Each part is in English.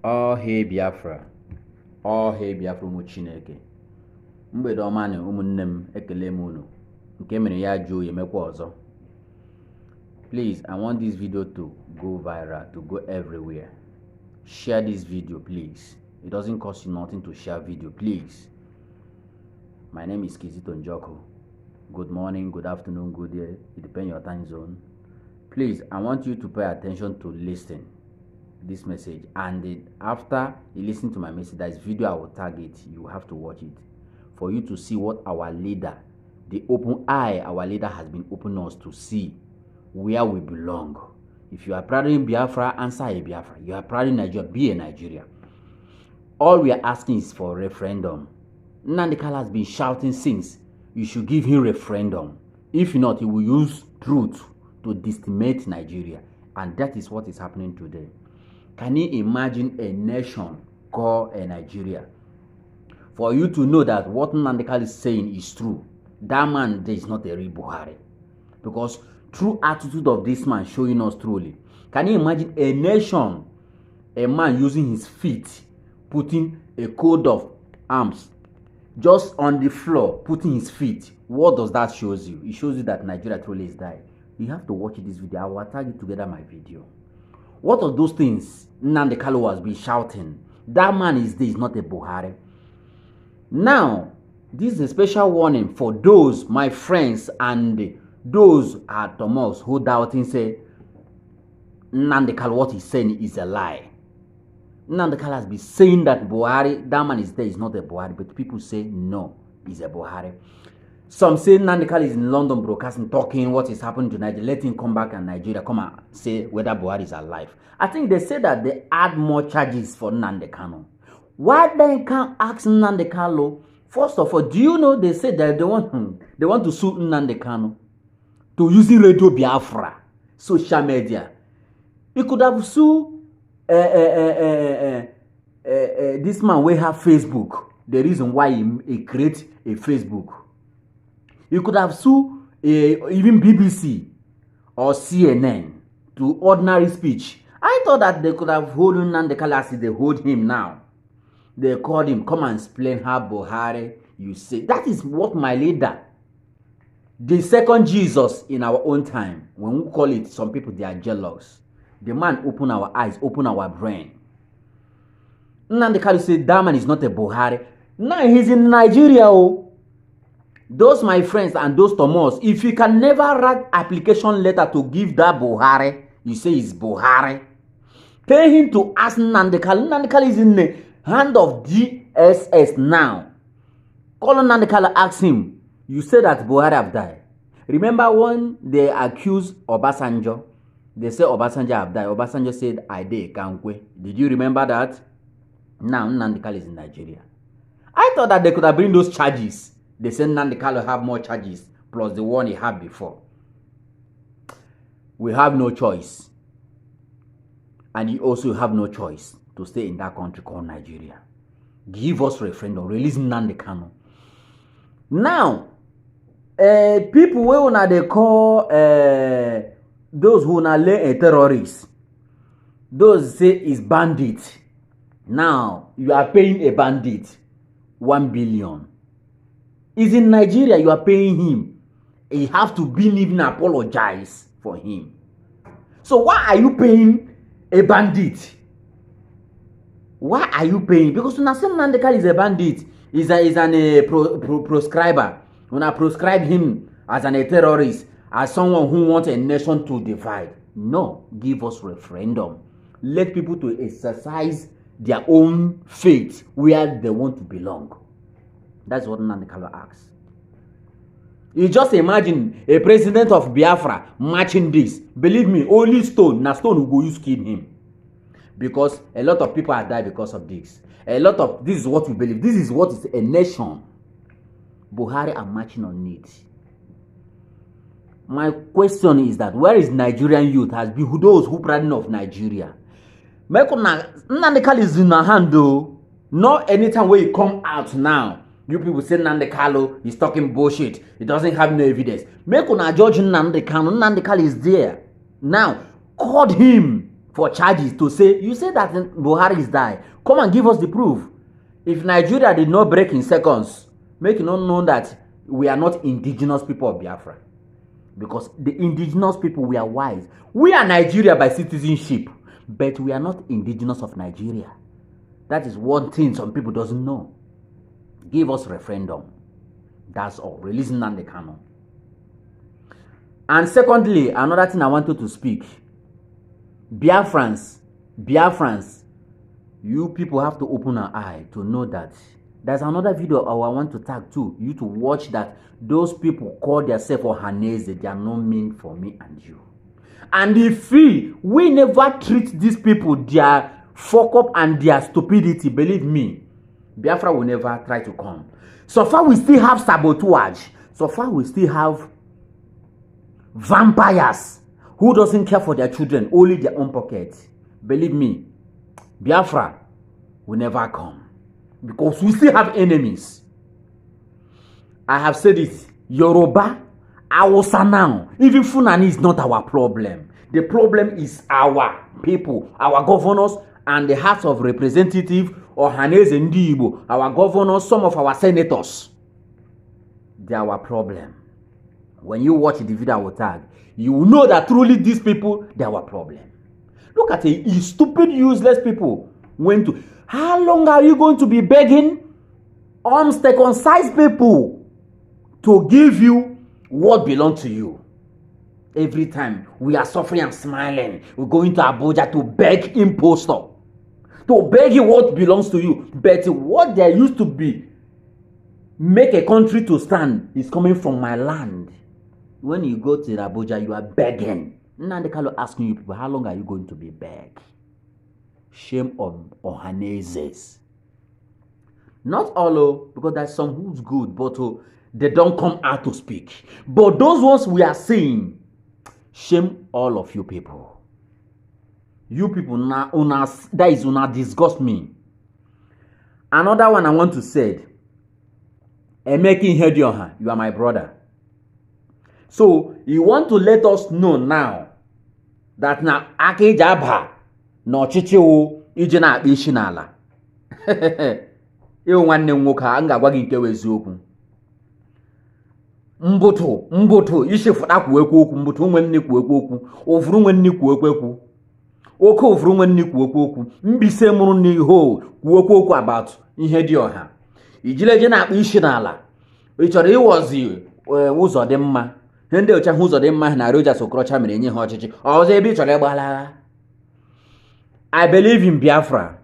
All hail Biafra. All hail Biafra ụmụ Chineke. Mgbede ọma na ụmụnne m ekele m unu. Nke mere ya jụụ emekwa ọzọ. Please, I want this video to go viral, to go everywhere. Share this video, please. It doesn't cost you nothing to share video, please. My name is Kizito Njoko. Good morning, good afternoon, good day. It depends on your time zone. Please, I want you to pay attention to listen this message, and after you listen to my message, there is video I will target. You have to watch it for you to see what our leader, the open eye our leader has been opening us to see where we belong. If you are proud in Biafra, answer a Biafra. You are proud in Nigeria, be a Nigeria. All we are asking is for a referendum. Nnamdi Kanu has been shouting since. You should give him referendum. If not, he will use truth to decimate Nigeria. And that is what is happening today. Can you imagine a nation called a Nigeria? For you to know that what Nnamdi Kanu is saying is true, that man is not a real Buhari. Because true attitude of this man showing us truly. Can you imagine a nation, a man using his feet, putting a coat of arms just on the floor, putting his feet? What does that show you? It shows you that Nigeria truly is dying. You have to watch this video. I will tag it together my video. What are those things Nnamdi Kanu has been shouting? That man is not a Buhari. Now, this is a special warning for those, my friends, and those at Thomas who doubting say Nnamdi Kanu, what he's saying is a lie. Nnamdi Kanu has been saying that Buhari, that man is not a Buhari, but people say no, he's a Buhari. Some say Nnamdi Kanu is in London broadcasting, talking what is happening to Nigeria. Let him come back and Nigeria come and say whether Buhari is alive. I think they say that they add more charges for Nnamdi Kanu. Why then can't ask Nnamdi Kanu? First of all, do you know they say that they want to sue Nnamdi Kanu to using radio Biafra, social media? He could have sued this man will have Facebook. The reason why he create a Facebook. You could have sued even BBC or CNN to ordinary speech. I thought that they could have hold Nnamdi Kanu as they hold him now. They called him, come and explain how Buhari you say. That is what my leader, the second Jesus in our own time, when we call it, some people they are jealous. The man open our eyes, open our brain. Nnamdi Kanu said that man is not a Buhari. Now he's in Nigeria. Oh. Those my friends and those Thomas, if you can never write application letter to give that Buhari, you say it's Buhari. Tell him to ask Nnamdi Kanu. Nnamdi Kanu is in the hand of DSS now. Call Nnamdi Kanu, ask him. You say that Buhari have died. Remember when they accused Obasanjo? They say Obasanjo have died. Obasanjo said, I did, Kankwe. Did you remember that? Now Nnamdi Kanu is in Nigeria. I thought that they could have bring those charges. They said Nnamdi Kanu have more charges plus the one he had before. We have no choice. And you also have no choice to stay in that country called Nigeria. Give us referendum. Release Nnamdi Kanu. Now, people who they call those who lay a terrorist. Those say is bandit. Now, you are paying a bandit 1 billion. Is in Nigeria, you are paying him. You have to be even apologize for him. So why are you paying a bandit? Why are you paying? Because when I say Nnamdi Kanu is a bandit, is an proscriber. When I proscribe him as a terrorist, as someone who wants a nation to divide. No, give us referendum. Let people to exercise their own faith where they want to belong. That's what Nnamdi Kanu asks. You just imagine a president of Biafra matching this. Believe me, only stone will go use kill him. Because a lot of people are died because of this. This is what we believe. This is what is a nation. Buhari are marching on it. My question is that where is Nigerian youth has been those who pride of Nigeria? Nnamdi Kanu is in our hand though. Not anytime when you come out now. You people say Nnamdi Kanu is talking bullshit. He doesn't have no evidence. Make una judge Nnamdi Kanu. Nnamdi Kanu is there. Now, call him for charges to say, you say that Buhari is died. Come and give us the proof. If Nigeria did not break in seconds, make it not known that we are not indigenous people of Biafra. Because the indigenous people, we are wise. We are Nigeria by citizenship, but we are not indigenous of Nigeria. That is one thing some people doesn't know. Give us referendum. That's all. Release Nnamdi Kanu. And secondly, another thing I wanted to speak. Biafrans, you people have to open an eye to know that there's another video I want to tag too. You to watch that those people call themselves Ohanese, they are not meant for me and you. And if we never treat these people, their fuck up and their stupidity, believe me, Biafra will never try to come. So far we still have sabotage. So far we still have vampires who doesn't care for their children, only their own pocket. Believe me, Biafra will never come. Because we still have enemies. I have said it. Yoruba, Hausa now. Even Fulani is not our problem. The problem is our people, our governors, and the House of Representatives, or Hanese Ndibo, our governors, some of our senators. They are our problem. When you watch the video I will tag, you will know that truly these people, they are our problem. Look at it, stupid, useless people went to. How long are you going to be begging uncircumcised people to give you what belongs to you? Every time we are suffering and smiling, we're going to Abuja to beg impostor, to beg you what belongs to you. But what there used to be, make a country to stand, is coming from my land. When you go to Abuja, you are begging. Nnamdi Kanu asking you people, how long are you going to be beg? Shame on Ohaneses. Not all, because there's some who's good, but they don't come out to speak. But those ones we are seeing, shame all of you people. You people, that is una disgust me. Another one I want to say, Emeki Hedioha, you are my brother. So, you want to let us know now that na Ake Jabha no chichiwo ije na akpa isi n'ala. Ewu nwanne nwoke a nga gwa gị nke eziokwu. Mbutu isi futa kwuekwu okwu, mbutu nwe nne kwuekwu okwu, ovuru nwe nne kwuekwu. Oke ovuru nwe nne kwuekwu okwu, mbise mụrụ n'iho kwuekwu okwu about ihe dị ọha. Ijileje na akpa isi n'ala. Ị chọrọ ịwozi ụzọ dị mma. Ndị ocha ụzọ dị mma na Roja Sokrocha mere nye ha ọchịchị. Ọzọ ebe ị chọrọ ịgbala. I believe in Biafra.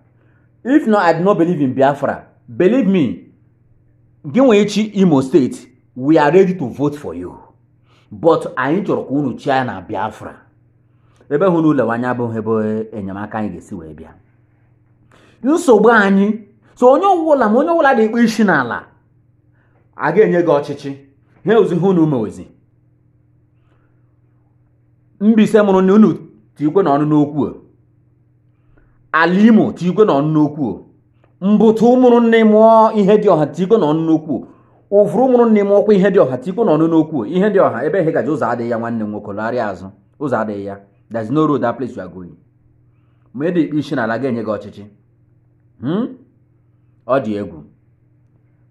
If not, I do not believe in Biafra. Believe me, Ginwechi Imo State, we are ready to vote for you. But I need to kunu China Biafra. Ebe hunu le wanya bụ hebo enyamaka anyị ga-esi wee bịa. Nsogbu anyị, so onye ọwụla dị ikpe isi n'ala, a ga-enye gị ọchịchị. He ozi hunu meozi. Mbise mụrụ na unu tikwe na ọnụ n'okwu. Alimo tikwe na ọnụ n'okwu. Mbutu mụrụ nne mụọ ihe dị ọha tikwe na ọnụ n'okwu. Ovuru mụrụ nne mụọ kwa ihe dị ọha tikwe na ọnụ n'okwu. Ihe dị ọha ebe ihe gaji ụzọ adịghị ya nwanne nwoke lagharịa azụ. Ụzọ adịghị ya. There's no road that place you are going. Mgbe dị ikpe isi n'ala ga-enye gị ọchịchị. Ọ dị egwu.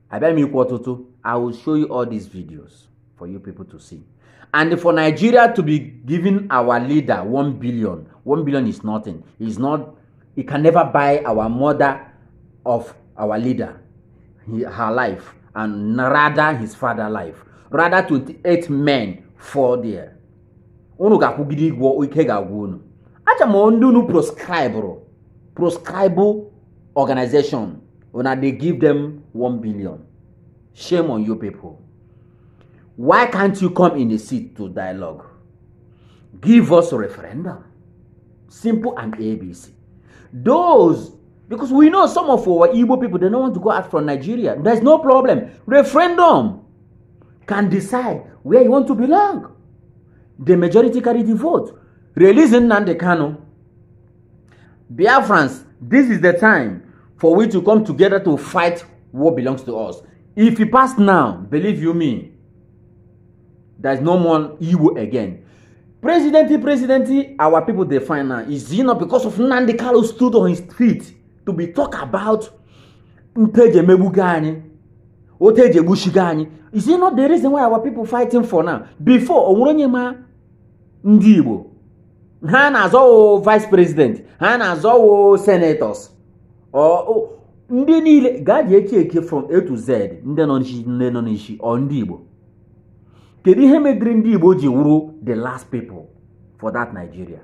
Abịa m ikwu ọtụtụ. I will show you all these videos for you people to see. And for Nigeria to be giving our leader 1 billion, 1 billion is nothing. It can never buy our mother of our leader, her life, and rather his father life. Rather 28 men for there. Unu ga kugidi gwo ike ga gwo. Acha mo ndunu proscribe organization. Una they give them 1 billion. Shame on you people. Why can't you come in a seat to dialogue? Give us a referendum. Simple and ABC. Because we know some of our Igbo people, they don't want to go out from Nigeria. There's no problem. Referendum can decide where you want to belong. The majority carry the vote. Releasing Nnamdi Kanu. Biafrans, this is the time for we to come together to fight what belongs to us. If he pass now, believe you me, there's no more Igbo again. Presidency, our people define now. Is it not because of Nnamdi Kanu stood on his feet to be talk about Nteje Mebugani, Oteje Bushigani? Is it not the reason why our people fighting for now? Before, Omuronyema Ndibo, Han as all vice president, Han as all senators, or Ndini Gaji from A to Z, Ndenonishi, or Ndibo. Kedu ihe mediri ndị Igbo ji wuru the last people for that Nigeria?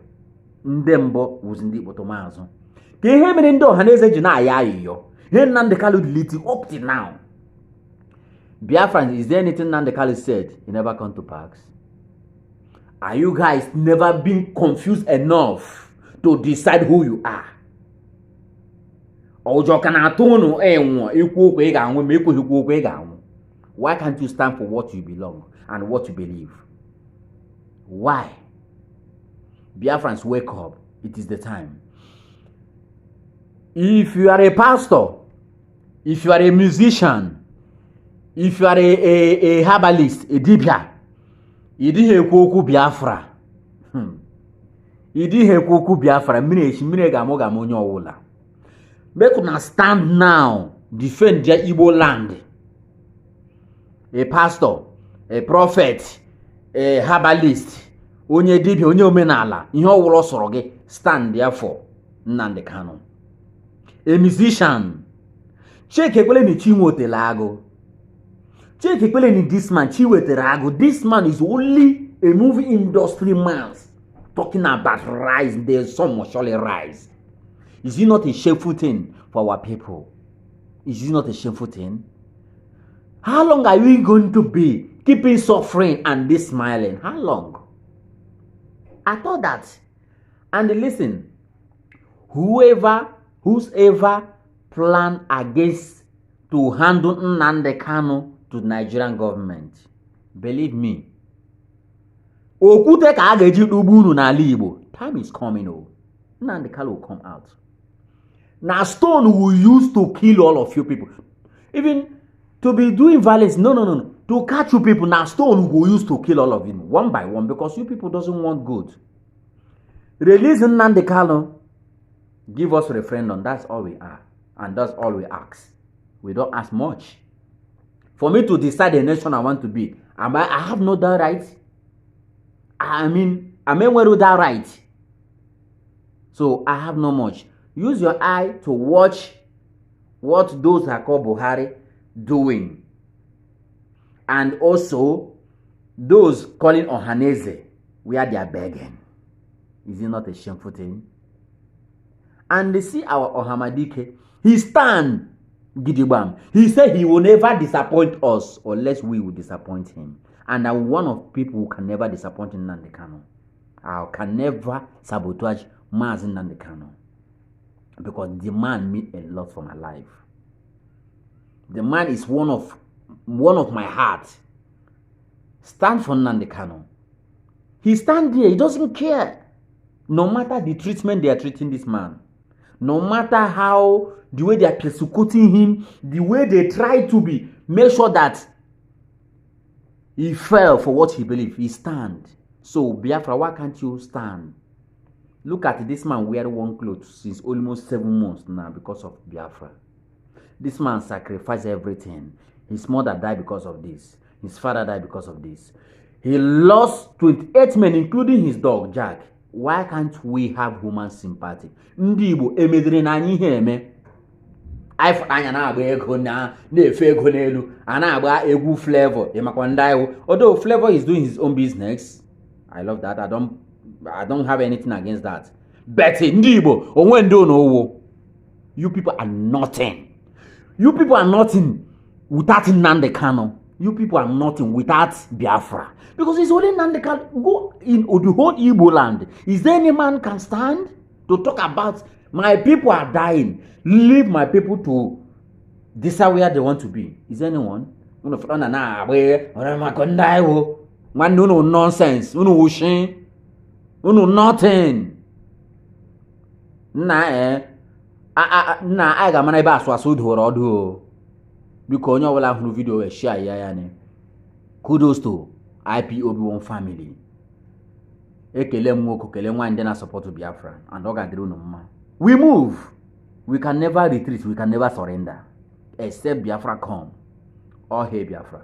Ndembo was ndị Igbo tomazo. Ke ihe mere ndị Ọhaneze ji na-aya ayiyo. Ihe Nnamdi Kanu delete up to now. Biafra, is there anything Nnamdi Kanu said he never come to pass? Are you guys never been confused enough to decide who you are? Ojo kana atunu enwo ikwu okwu ị ga-anwụ ma ikwu okwu ị ga-anwụ. Why can't you stand for what you belong and what you believe? Why? Biafrans, wake up. It is the time. If you are a pastor, if you are a musician, if you are a herbalist, a dibia, idihe kwoku Biafra. Idihe kwoku Biafra. Mine gamo onye ọwụla. Make una stand now, defend their Igbo land. A pastor, a prophet, a herbalist, onye dibia, onye omenala, ihe ọwụrụ sọrọ gị, stand there for Nnamdi Kanu. A musician, check ekwele ni Chinwotere agụ. Check ekwele ni this man, Chinwotere agụ. This man is only a movie industry man talking about rise. There's some must surely rise. Is it not a shameful thing for our people? Is it not a shameful thing? How long are we going to be keeping suffering and be smiling? How long? I thought that. And listen, whoever plan against to handle Nnamdi Kanu to the Nigerian government, believe me, okute ka agaji ubunu na Igbo. Time is coming. Oh, Nnamdi Kanu will come out. Now stone will use to kill all of you people. Even to be doing violence, no. To catch you people, now stone will use to kill all of you one by one because you people doesn't want good. Release Nnamdi Kanu, give us a referendum. That's all we are, and that's all we ask. We don't ask much. For me to decide the nation I want to be, I have no that right. I mean where that right? So I have no much. Use your eye to watch what those are called Buhari doing, and also those calling Ohaneze where they are begging. Is it not a shameful thing? And they see our Ohamadike, he stand Gidibam. He said he will never disappoint us unless we will disappoint him. And I'm one of people who can never disappoint Nnamdi Kanu. I can never sabotage mazi Nnamdi Kanu, because the man means a lot for my life. The man is one of my heart. Stand for Nnamdi Kanu. He stand there. He doesn't care. No matter the treatment they are treating this man, no matter how the way they are persecuting him, the way they try to make sure that he fell for what he believed, he stand. So Biafra, why can't you stand? Look at this man wearing one clothes since almost 7 months now because of Biafra. This man sacrificed everything. His mother died because of this. His father died because of this. He lost 28 men, including his dog, Jack. Why can't we have human sympathy? Ndị Igbo emedere na anyị ihe eme. Anyị fụrụ anya na-agba ego na-efe ego n'elu. A na-agba egwu Flavor. Ịmakwa ndị anyị. Although Flavor is doing his own business. I love that. I don't have anything against that. But ndị Igbo, onwe ndị onowo. You people are nothing. You people are nothing without Nnamdi Kanu. You people are nothing without Biafra. Because it's only Nnamdi Kanu. Go in the whole Igbo land. Is there any man can stand to talk about my people are dying? Leave my people to decide where they want to be. Is there anyone? Nonsense. Nothing. I got my bass was so do. Because you will have no video share. Kudos to IPOB1 family. ekele mwoko kele nwanyi na support Biafra and ogadiri unu mma. We move. We can never retreat, we can never surrender except Biafra come. All hail Biafra.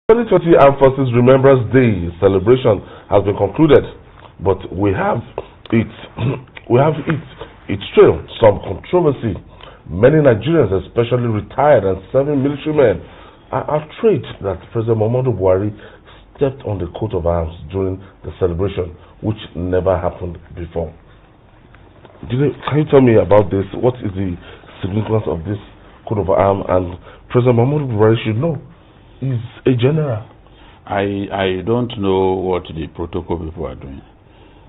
The 2020 Armed Forces Remembrance Day celebration has been concluded, but we have its trail some controversy. Many Nigerians, especially retired and serving military men, are outraged that President Muhammadu Buhari stepped on the coat of arms during the celebration, which never happened before. Can you tell me about this? What is the significance of this coat of arms? And President Muhammadu Buhari should know. He's a general. I don't know what the protocol people are doing.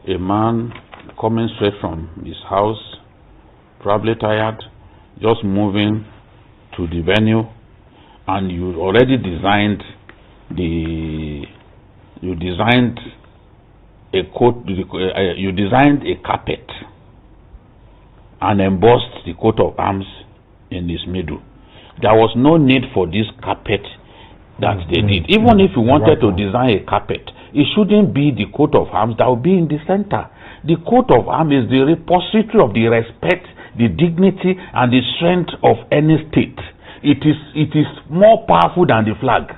A man coming straight from his house, probably tired, just moving to the venue, and you already designed a coat, you designed a carpet and embossed the coat of arms in its middle. There was no need for this carpet that they did. Even if you wanted to design a carpet, it shouldn't be the coat of arms that will be in the center. The coat of arms is the repository of the respect, the dignity, and the strength of any state. It is more powerful than the flag.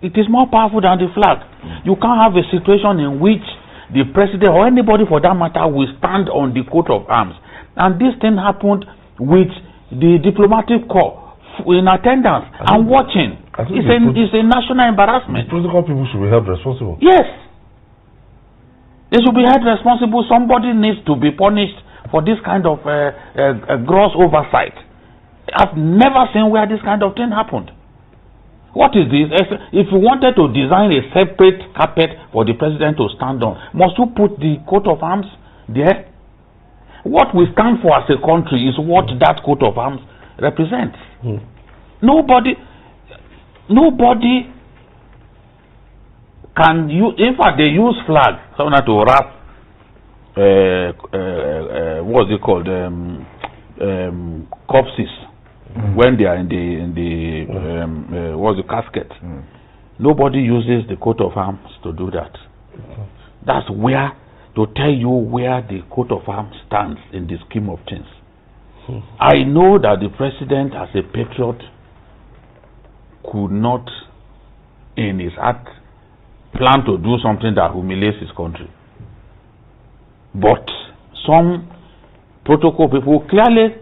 It is more powerful than the flag. You can't have a situation in which the president or anybody for that matter will stand on the coat of arms. And this thing happened with the diplomatic corps in attendance and watching. It's a national embarrassment. The protocol people should be held responsible. Yes. They should be held responsible. Somebody needs to be punished for this kind of gross oversight. I've never seen where this kind of thing happened. What is this? If you wanted to design a separate carpet for the president to stand on, must you put the coat of arms there? What we stand for as a country is what that coat of arms represents. Nobody can use. In fact, they use flag sometimes to wrap what's it called, corpses when they are in the what's the casket. Nobody uses the coat of arms to do that. That's where, to tell you where the coat of arms stands in the scheme of things. I know that the president, as a patriot, could not, in his heart, plan to do something that humiliates his country. But some protocol people clearly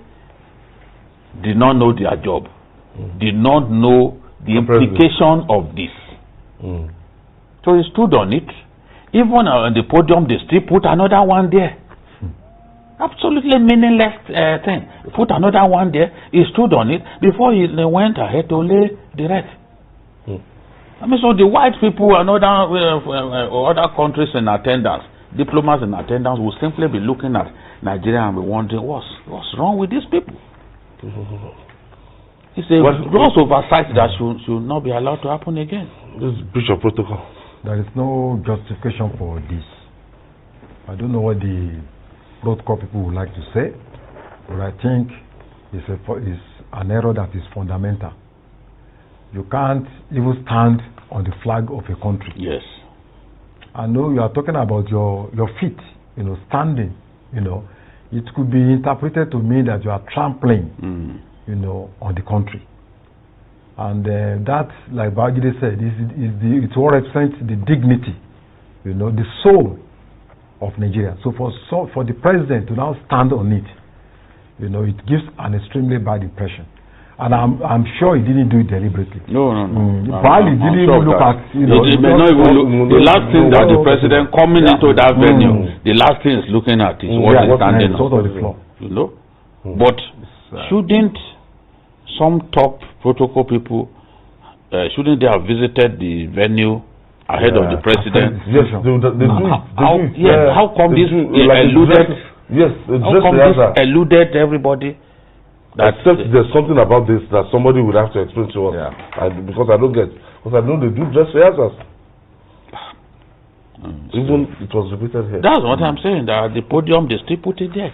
did not know their job, did not know the implication of this. So he stood on it. Even on the podium, they still put another one there. Absolutely meaningless thing. Put another one there. He stood on it before he went ahead to lay the rest. I mean, so the white people and other countries in attendance, diplomats in attendance, will simply be looking at Nigeria and be wondering what's wrong with these people. It's a gross oversight that should not be allowed to happen again. This is breach of protocol. There is no justification for this. I don't know what the protocol people would like to say, but I think it's an error that is fundamental. You can't even stand on the flag of a country. Yes. I know you are talking about your feet, standing, it could be interpreted to mean that you are trampling, on the country. And that, like Bagide said, it all represents the dignity, the soul of Nigeria. So for the president to now stand on it, it gives an extremely bad impression. And I'm sure he didn't do it deliberately. No. Probably didn't even look at, the last thing that the president coming into that venue, the last thing is looking at is what is standing on the floor. But shouldn't some top protocol people, shouldn't they have visited the venue ahead of the president? Yes, they do. How come this eluded? Yes, how come this eluded everybody? Except there's something about this that somebody would have to explain to us. Because I know they do dress rehearsals. Even it was repeated here. That's what I'm saying. That the podium, they still put it there.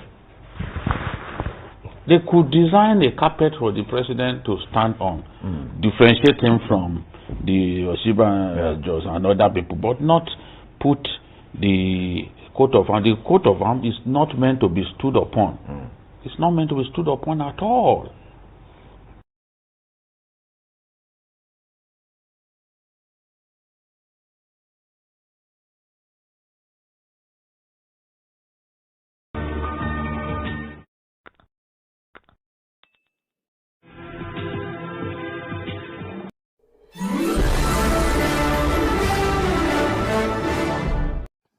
They could design a carpet for the president to stand on, differentiate him from the Oshiba Jos and other people, but not put the coat of arms. The coat of arms is not meant to be stood upon. It's not meant to be stood upon at all.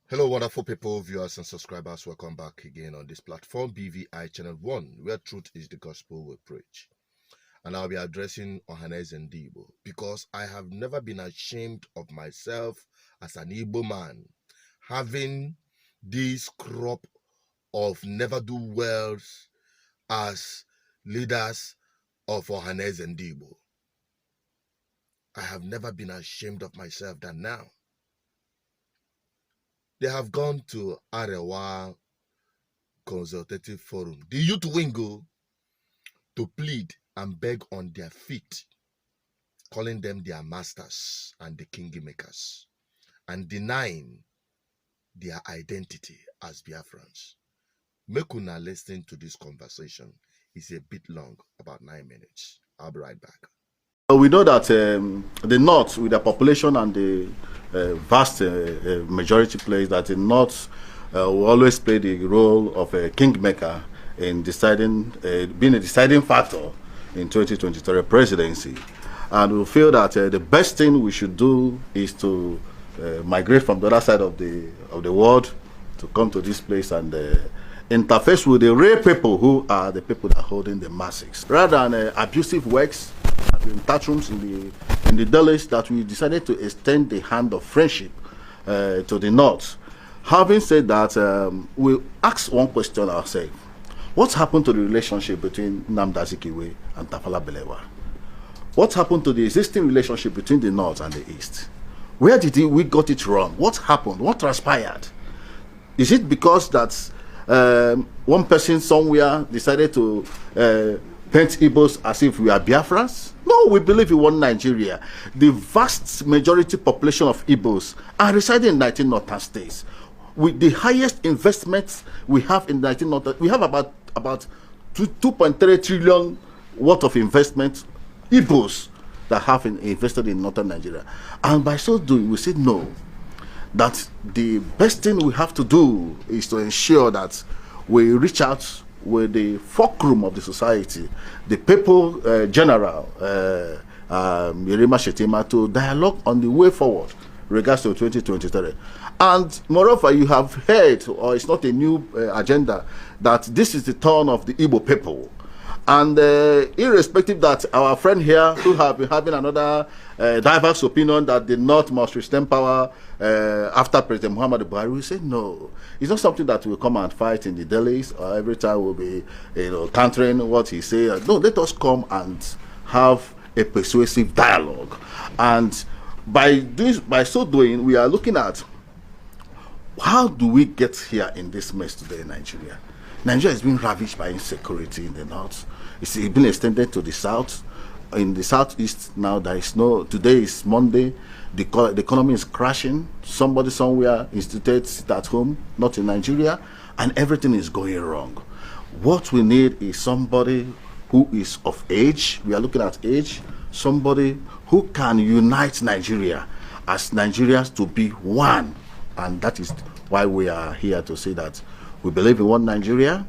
Hello, wonderful people, viewers and subscribers. Welcome back again on this platform, BVI Channel 1, where truth is the gospel we preach. And I'll be addressing Ohaneze and Igbo because I have never been ashamed of myself as an Igbo man, having this crop of never-do-wells as leaders of Ohaneze and Igbo. I have never been ashamed of myself than now. They have gone to Arewa Consultative Forum, the youth wingo, to plead and beg on their feet, calling them their masters and the kingmakers, and denying their identity as Biafrans. Make una listen to this conversation. It's a bit long, about 9 minutes. I'll be right back. We know that the North, with the population and the vast majority place, that the North will always play the role of a kingmaker in deciding, being a deciding factor in 2023 presidency. And we feel that the best thing we should do is to migrate from the other side of the world to come to this place and interface with the real people who are the people that are holding the masses. Rather than abusive works, in touch rooms in the delis, that we decided to extend the hand of friendship to the North. Having said that, we ask one question ourselves: what happened to the relationship between Nnamdi Kanu and Tafawa Balewa? What happened to the existing relationship between the North and the East? Where did we got it wrong? What happened? What transpired? Is it because that one person somewhere decided to paint Igbos as if we are Biafrans? No, we believe in one Nigeria. The vast majority population of Igbos are residing in 19 northern states. With the highest investments we have in 19 northern, we have about 2.3 trillion worth of investment Igbos that have invested in northern Nigeria. And by so doing, we say no, that the best thing we have to do is to ensure that we reach out with the fulcrum of the society, the people general, Yerima Shetima, to dialogue on the way forward regards to 2023. And moreover, you have heard, or it's not a new agenda, that this is the turn of the Igbo people. And irrespective that our friend here, who have been having another diverse opinion that the North must retain power after President Muhammadu Buhari, we say no. It's not something that will come and fight in the delis, or every time we'll be countering what he says. No, let us come and have a persuasive dialogue. And by so doing, we are looking at how do we get here in this mess today in Nigeria. Nigeria is being ravaged by insecurity in the North. It's been extended to the South. In the Southeast now, there is no, today is Monday, the economy is crashing. Somebody somewhere institutes at home, not in Nigeria, and everything is going wrong. What we need is somebody who is of age. We are looking at age. Somebody who can unite Nigeria as Nigerians to be one. And that is why we are here to say that we believe in one Nigeria,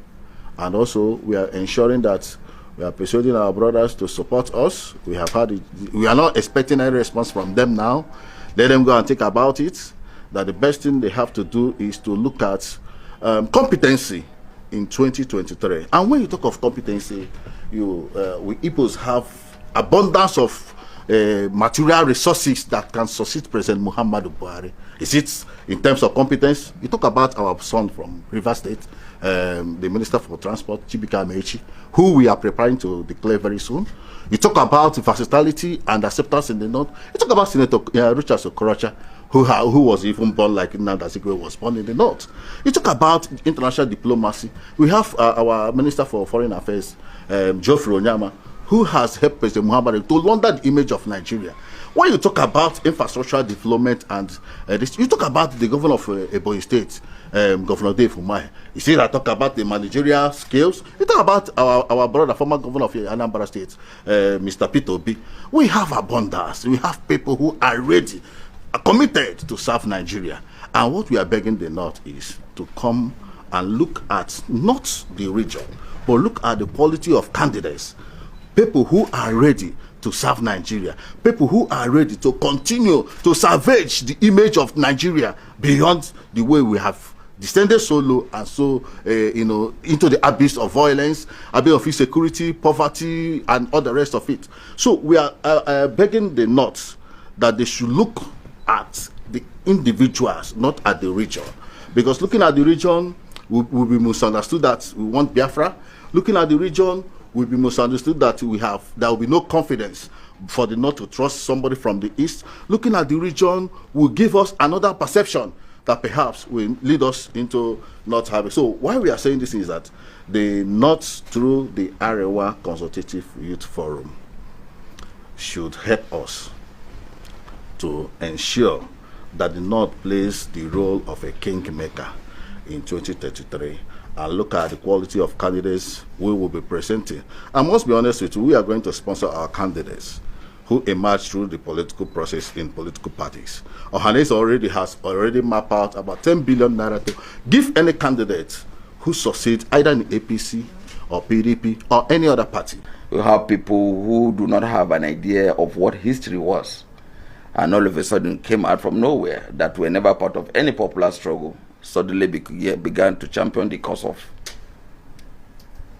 and also we are ensuring that we are persuading our brothers to support us. We have had it. We are not expecting any response from them now. Let them go and think about it. That the best thing they have to do is to look at competency in 2023. And when you talk of competency, we Igbos have abundance of material resources that can succeed President Muhammadu Buhari. Is it in terms of competence? You talk about our son from Rivers State, the Minister for Transport, Chibika Amechi, who we are preparing to declare very soon. You talk about versatility and acceptance in the North. You talk about Senator Richard Okorocha, who was even born like Nnamdi Kanu was born in the north. You talk about international diplomacy. We have our Minister for Foreign Affairs, Geoffrey Onyama, who has helped President Muhammad to launder the image of Nigeria. When you talk about infrastructural development and this, you talk about the governor of Ebonyi State, Governor Dave Umahi. You see, I talk about the managerial skills. You talk about our brother, former governor of Anambra State, Mr. Peter Obi. We have abundance. We have people who are ready, are committed to serve Nigeria. And what we are begging the North is to come and look at not the region, but look at the quality of candidates, people who are ready to serve Nigeria, people who are ready to continue to salvage the image of Nigeria beyond the way we have descended so low and so into the abyss of violence, abyss of insecurity, poverty, and all the rest of it. So we are begging the North that they should look at the individuals, not at the region, because looking at the region will be misunderstood that we want Biafra. Looking at the region will be misunderstood that there will be no confidence for the North to trust somebody from the East. Looking at the region will give us another perception that perhaps will lead us into not having. So why we are saying this is that the North, through the Arewa Consultative Youth Forum, should help us to ensure that the North plays the role of a kingmaker in 2033. And look at the quality of candidates we will be presenting. I must be honest with you, we are going to sponsor our candidates who emerge through the political process in political parties. Ohanes has already mapped out about 10 billion naira to give any candidate who succeeds either in APC or PDP or any other party. We have people who do not have an idea of what history was, and all of a sudden came out from nowhere, that were never part of any popular struggle, suddenly began to champion the cause of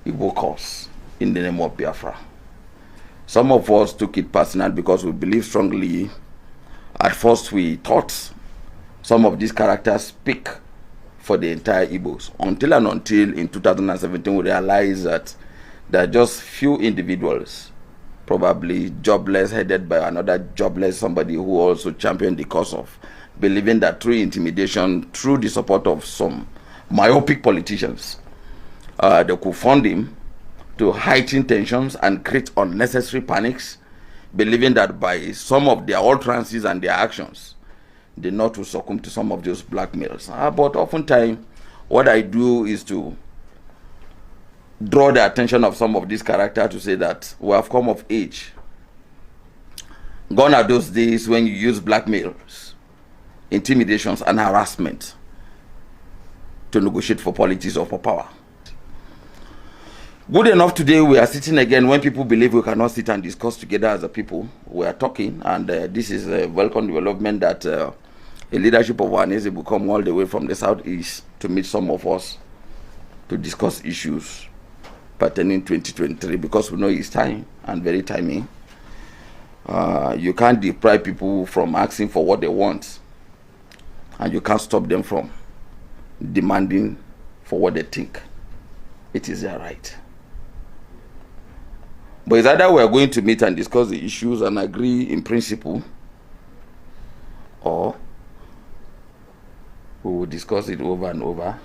Igbo cause in the name of Biafra. Some of us took it personal because we believe strongly. At first we thought some of these characters speak for the entire Igbos, until in 2017 we realized that there are just few individuals, probably jobless, headed by another jobless somebody who also championed the cause of, believing that through intimidation, through the support of some myopic politicians, they could fund him to heighten tensions and create unnecessary panics, believing that by some of their utterances and their actions, the North will succumb to some of those blackmails. But oftentimes, what I do is to draw the attention of some of these characters to say that we have come of age. Gone are those days when you use blackmails, intimidations, and harassment to negotiate for politics or for power. Good enough, today we are sitting again when people believe we cannot sit and discuss together as a people. We are talking, and this is a welcome development that a leadership of Ohanese will come all the way from the southeast to meet some of us to discuss issues pertaining 2023, because we know it's time and very timely. You can't deprive people from asking for what they want, and you can't stop them from demanding for what they think it is their right. But it's either we are going to meet and discuss the issues and agree in principle, or we will discuss it over and over,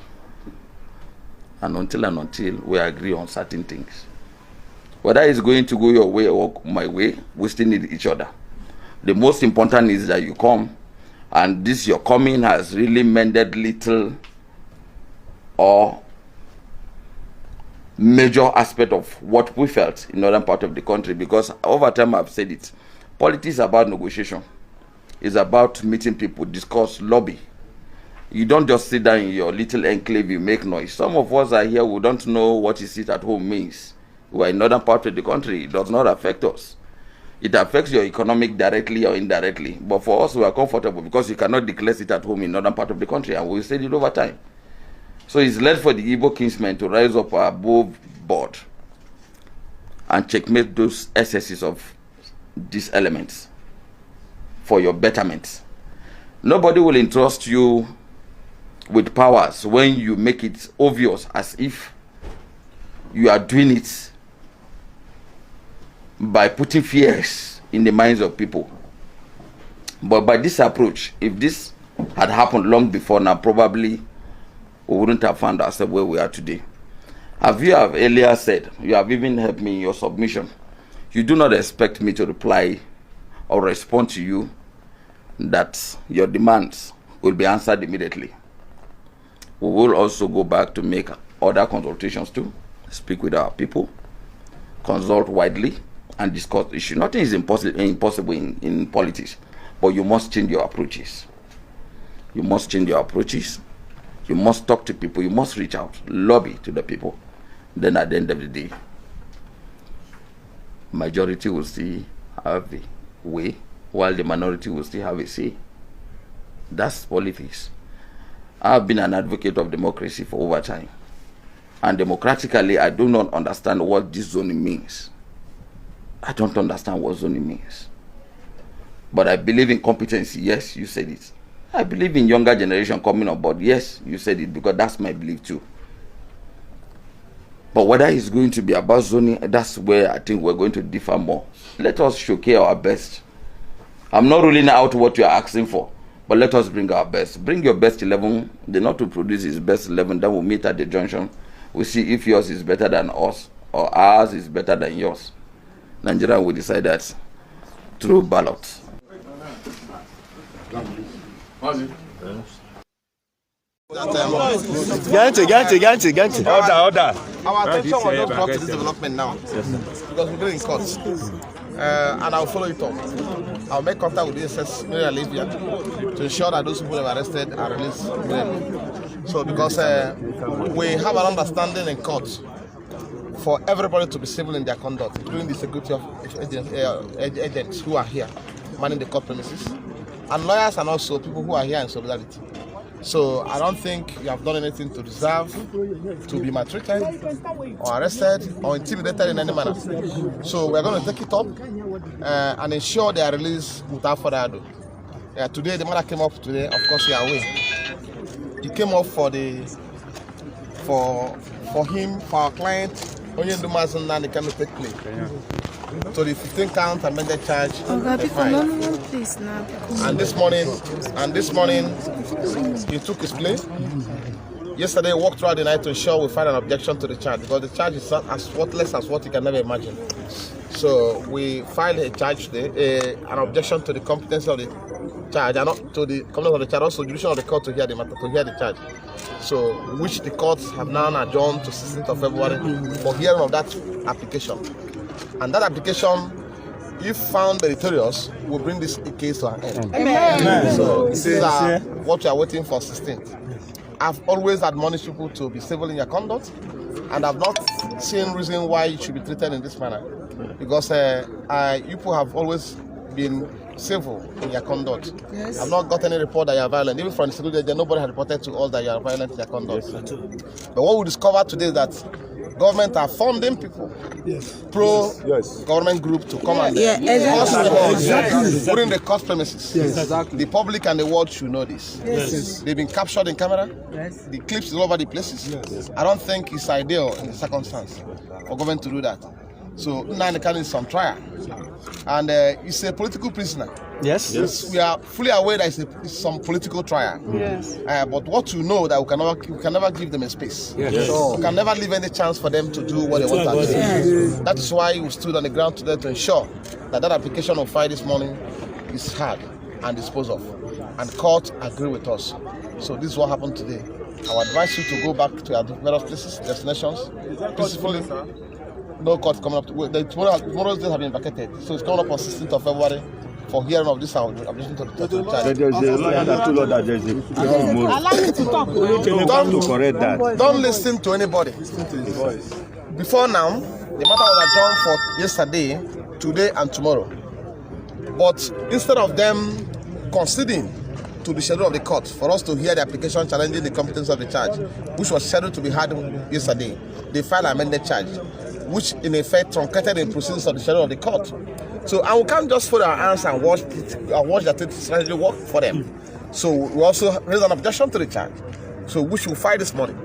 and until we agree on certain things. Whether it's going to go your way or my way, we still need each other. The most important is that you come, and this your coming has really mended little or major aspect of what we felt in northern part of the country, because over time I've said it, politics is about negotiation. It's about meeting people, discuss, lobby. You don't just sit down in your little enclave, you make noise. Some of us are here, we don't know what is sit at home means. We are in northern part of the country, it does not affect us. It affects your economic directly or indirectly. But for us, we are comfortable because you cannot declare it at home in northern part of the country, and we said it over time. So it's led for the Igbo kinsmen to rise up above board and checkmate those excesses of these elements for your betterment. Nobody will entrust you with powers when you make it obvious as if you are doing it by putting fears in the minds of people. But by this approach, if this had happened long before now, probably we wouldn't have found ourselves where we are today. As you have earlier said, you have even helped me in your submission. You do not expect me to reply or respond to you that your demands will be answered immediately. We will also go back to make other consultations too, speak with our people, consult widely, and discuss issues. Nothing is impossible in politics, but you must change your approaches. You must change your approaches. You must talk to people. You must reach out, lobby to the people. Then at the end of the day, majority will still have a way, while the minority will still have a say. That's politics. I've been an advocate of democracy for over time. And democratically, I do not understand what this zoning means. I don't understand what zoning means. But I believe in competency. Yes, you said it. I believe in younger generation coming on board. Yes, you said it, because that's my belief too. But whether it's going to be about zoning, that's where I think we're going to differ more. Let us showcase our best. I'm not ruling out what you are asking for, but let us bring our best. Bring your best 11. The not to produce his best 11. Then we'll meet at the junction. We'll see if yours is better than us or ours is better than yours. Nigeria will decide that through ballot. Mazi. Get. Order. Our attention was just brought to this development now, because we're going in court, and I'll follow it up. I'll make contact with the SS Libya to ensure that those people who have arrested are released immediately. So, because we have an understanding in court for everybody to be civil in their conduct, including the security of agents who are here manning the court premises, and lawyers, and also people who are here in solidarity. So I don't think you have done anything to deserve to be maltreated or arrested or intimidated in any manner. So we're going to take it up and ensure they are released without further ado. Today the matter came up today. Of course, you are aware. It came up for our client, Nnamdi Kanu take play. So the 15 count amended charge. Please now. And this morning, he took his play. Yesterday, he walked throughout the night to ensure we find an objection to the charge, because the charge is as worthless as what you can never imagine. So we filed a charge today, an objection to the competency of the charge, and not to the competence of the charge, also jurisdiction of the court to hear the matter, to hear the charge. So, which the courts have now adjourned to 16th of February for hearing of that application. And that application, if found meritorious, will bring this case to an end. Amen. So this is what we are waiting for 16th. I've always admonished people to be civil in your conduct, and I've not seen reason why you should be treated in this manner. Because you people have always been civil in your conduct. Yes. I've not got any report that you are violent. Even from the security agent, nobody has reported to us that you are violent in your conduct. Yes. But what we discovered today is that government are funding people, pro-government group to come and put in the court premises. Yes. Exactly. The public and the world should know this. Yes. They've been captured in camera. Yes. The clips all over the places. Yes. I don't think it's ideal in the circumstance for government to do that. So Nnamdi Kanu is on trial, and he's a political prisoner. Yes. We are fully aware that it's some political trial. Yes. But what you know that we can never give them a space. Yes. So we can never leave any chance for them to do what they want to do. Yes. That is why we stood on the ground today to ensure that application of file this morning is heard and disposed of, and court agree with us. So this is what happened today. I would advise you to go back to your various places, destinations, peacefully. No court coming up. Tomorrow's days have been vacated, so it's coming up on 16th of February for hearing of this objection to the charge. There's a lawyer that told us that there's a allow me to talk. To correct that. Don't listen to anybody. Before now, the matter was adjourned for yesterday, today, and tomorrow. But instead of them conceding to the schedule of the court for us to hear the application challenging the competence of the charge, which was scheduled to be heard yesterday, they filed an amended charge, which in effect truncated the proceedings of the schedule of the court. So, and we can't just fold our hands and watch that it strategy work for them. So we also raised an objection to the charge, so which we'll file this morning.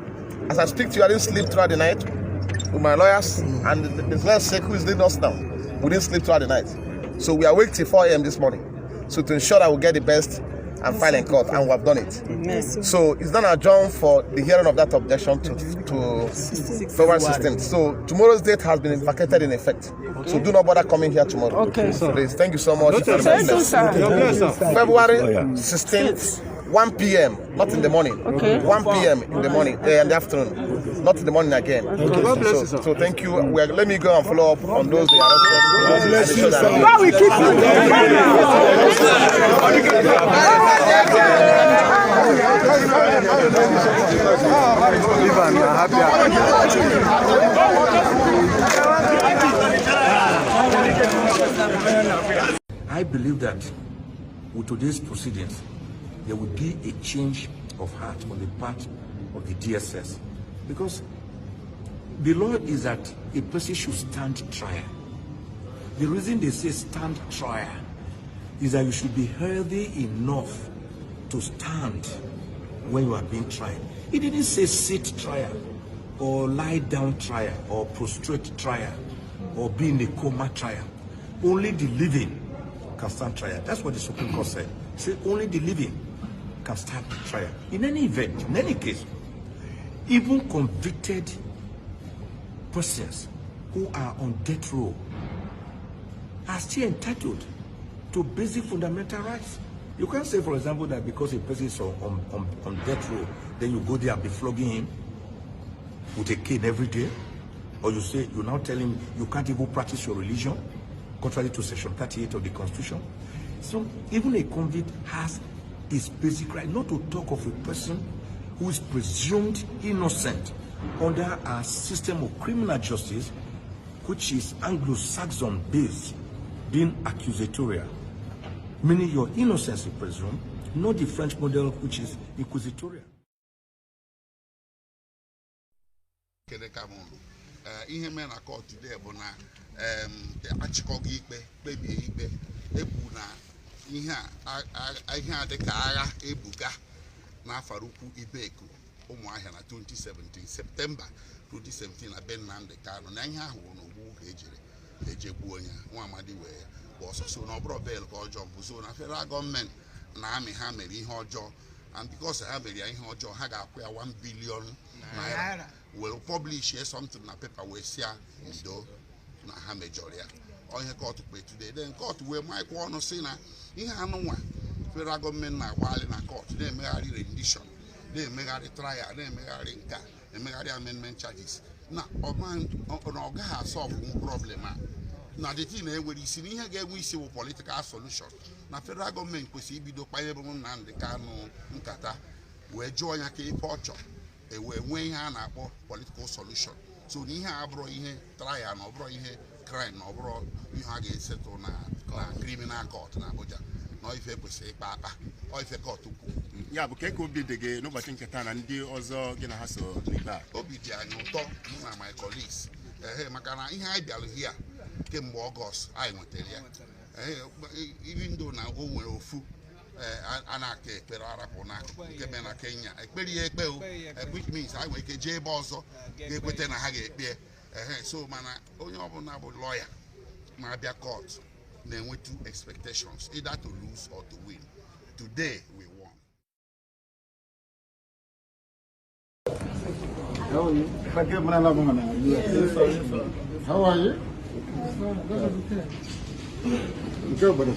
As I speak to you, I didn't sleep throughout the night with my lawyers, and the lawyer's sake who is leading us now, we didn't sleep throughout the night. So we are awake till 4 a.m. this morning. So to ensure that we get the best and file in court, and we have done it. So it's not adjourned for the hearing of that objection to February 16th. So tomorrow's date has been vacated in effect. So do not bother coming here tomorrow. Okay, sir. Please, thank you so much. February 16th, 1 p.m. Not in the morning. Okay. 1 p.m. in the morning, in the afternoon, not in the morning again. Okay. So thank you. Let me go and follow up on those they arrested. I believe that with today's proceedings, there will be a change of heart on the part of the DSS, because the law is that a person should stand trial. The reason they say stand trial is that you should be healthy enough to stand when you are being tried. It didn't say sit trial, or lie down trial, or prostrate trial, or be in a coma trial. Only the living can stand trial. That's what the Supreme Court said. It said only the living can stand trial. In any event, in any case, even convicted persons who are on death row are still entitled to basic fundamental rights. You can't say, for example, that because a person is on death row, then you go there and be flogging him with a cane every day, or you say, you now tell him you can't even practice your religion, contrary to Section 38 of the Constitution. So even a convict has his basic right, not to talk of a person who is presumed innocent under our system of criminal justice, which is Anglo-Saxon based, being accusatorial, meaning your innocence is presumed, not the French model, which is inquisitorial. Ihe mere na court today bụ na achịkọgo ikpe kpebie ikpe ebu na ihe a dịka agha ebuga n'afara ukwu Ibeku Ụmụahịa na 2017 Septemba 2017 na be Nnamdi Kanu na ihe ahụ n'ogbu ka ejegbuo onye nwa amadi wee bụ ọsọsọ na ọbụrụ bel ka ọjọọ bụ so na federal gọọmenti na amị ha mere ihe ọjọọ, and because ha mere ya ihe ọjọọ ha ga-akwụ ya 1 billion naira will publish something na paper we see ndo na ha mejọrọ ya onye court kpe today. Then court wee maịkwa ọnụ si na ihe anụnwa federal gọọmenti na-agbalị na court na-emegharị rendition, na-emegharị trial, na-emegharị nka, na-emegharị amendment charges na ọ gaghị asolve problem a na the thing na-enwere isi na ihe ga-enwe isi bụ political solution na federal gọọmenti kwesịrị ibido kpanye bụ Nnamdi Kanu nkata wee jụọ ya ka ife ọ chọrọ wee nwee ihe a na-akpọ political solution. So na ihe a bụrụ ihe trial na ọ bụrụ ihe crime na ọ bụrụ ihe a ga-esetụ na criminal court na Abuja na ife kwesịrị ịkpa akpa ife court ukwu. Ya bụ ka obi dị gị n'ụbọchị nketa na ndị ọzọ gị na ha so n'ikpe a? Obi dị anyị ụtọ na my colleagues maka na ihe anyị bịara hia kemgbe Ọgọst anyị nwetara ya even though na o nwere ofu a na-aka ekpere arapụ n'akụkụ nke mere na Kenya ekpere ya ekpe which means anyị nwere ike jee ebe ọzọ ga-ekweta na ha ga-ekpe so mana onye ọbụla bụ lawyer na-abịa court na-enwe two expectations, either to lose or to win. Today we won. How are you? How are you? Good, brother.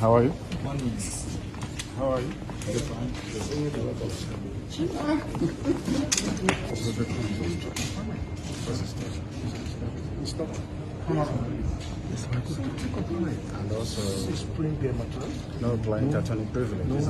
How are you? How are you? Stop. Come on. And also, no client attorney privilege.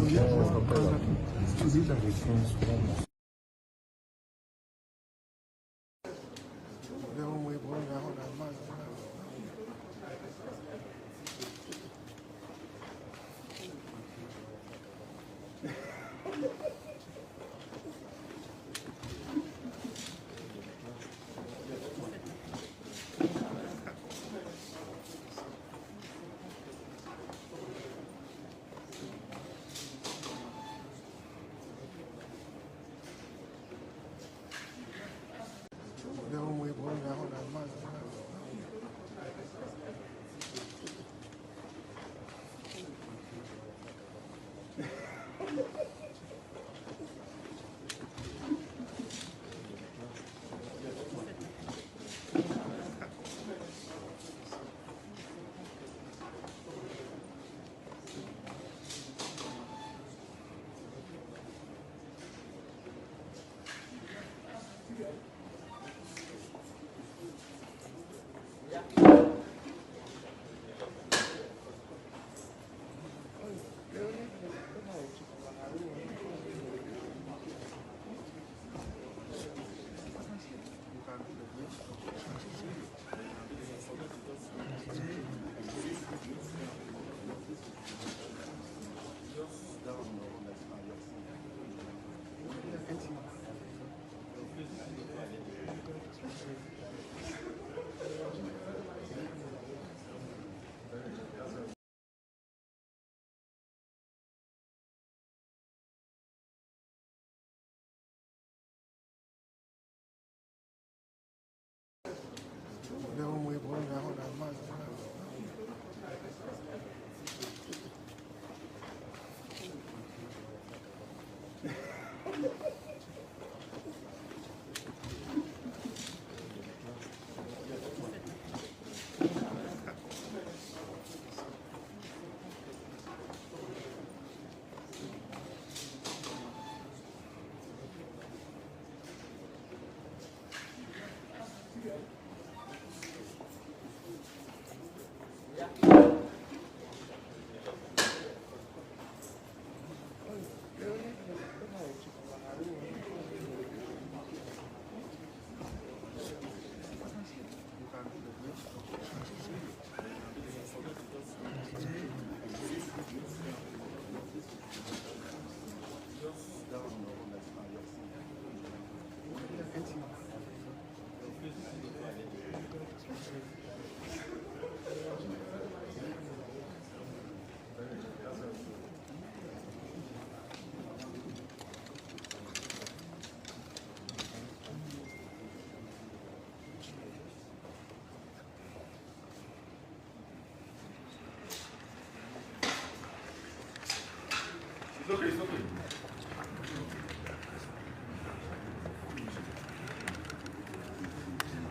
It's okay.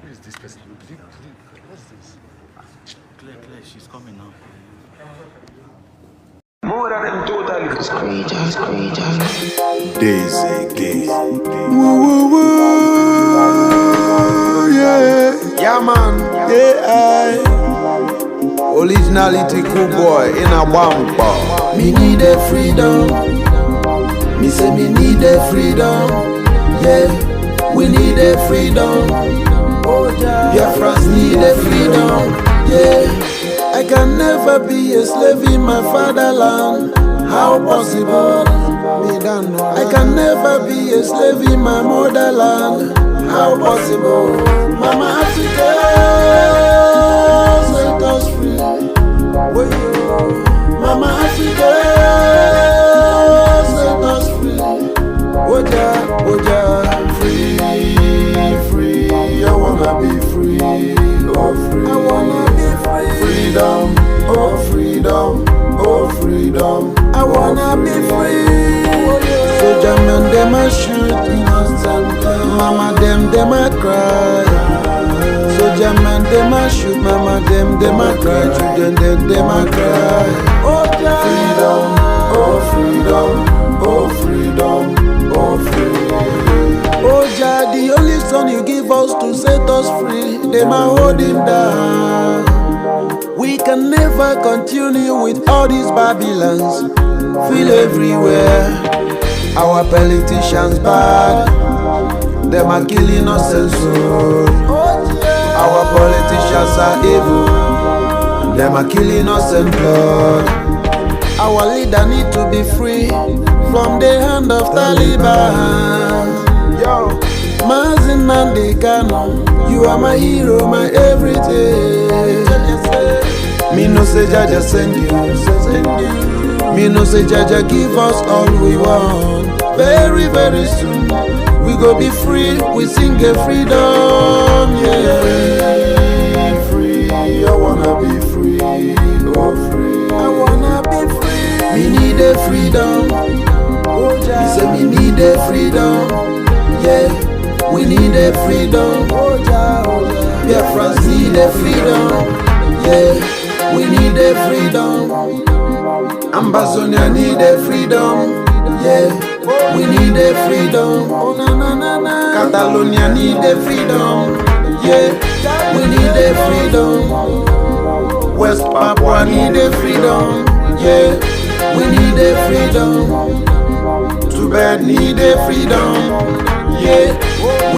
Who is this person? What's this? Claire, she's coming now. More than totally Days again. Woo, yeah. Yeah, man. Yeah, originality cool boy in a bumper. Me need a freedom. Me say me need a freedom. Yeah, we need a freedom. Biafras need a freedom. Yeah, I can never be a slave in my fatherland. How possible? Me don't know. I can never be a slave in my motherland. How possible? Mama Africa, set us free. Mama Africa, set us free. Oja, free. I wanna be free. Oh, free. I wanna be free. Freedom, oh freedom, oh freedom. I wanna be free. Soldier men, them a shoot innocent. Mama, them a cry. Soldier men, them a shoot. Mama, them a cry. Children, them a cry. Freedom, oh freedom, oh freedom, oh freedom. Oh Jah, the only son you give us to set us free. Them a hold him down. We can never continue with all these Babylons. Feel everywhere. Our politicians bad. Them are killing us and soul. Our politicians are evil. Them are killing us in blood. Our leader need to be free from the hand of Taliban. Yo, mazi Nnamdi Kanu, you are my hero, my everything. Me no say Jaja send you. Me no say Jaja give us all we want. Very, very soon we go be free. We sing a freedom, yeah. Free, I wanna be free. Oh, free, I wanna be free. Me need a freedom. Me say me need a freedom. Yeah, we need a freedom. Biafras need a freedom. Yeah, we need a freedom. Ambazonia need a freedom. Yeah, we need a freedom. Catalonia need a freedom. Yeah, we need a freedom. West Papua need a freedom. Yeah, we need a freedom. Too bad need a freedom. Yeah.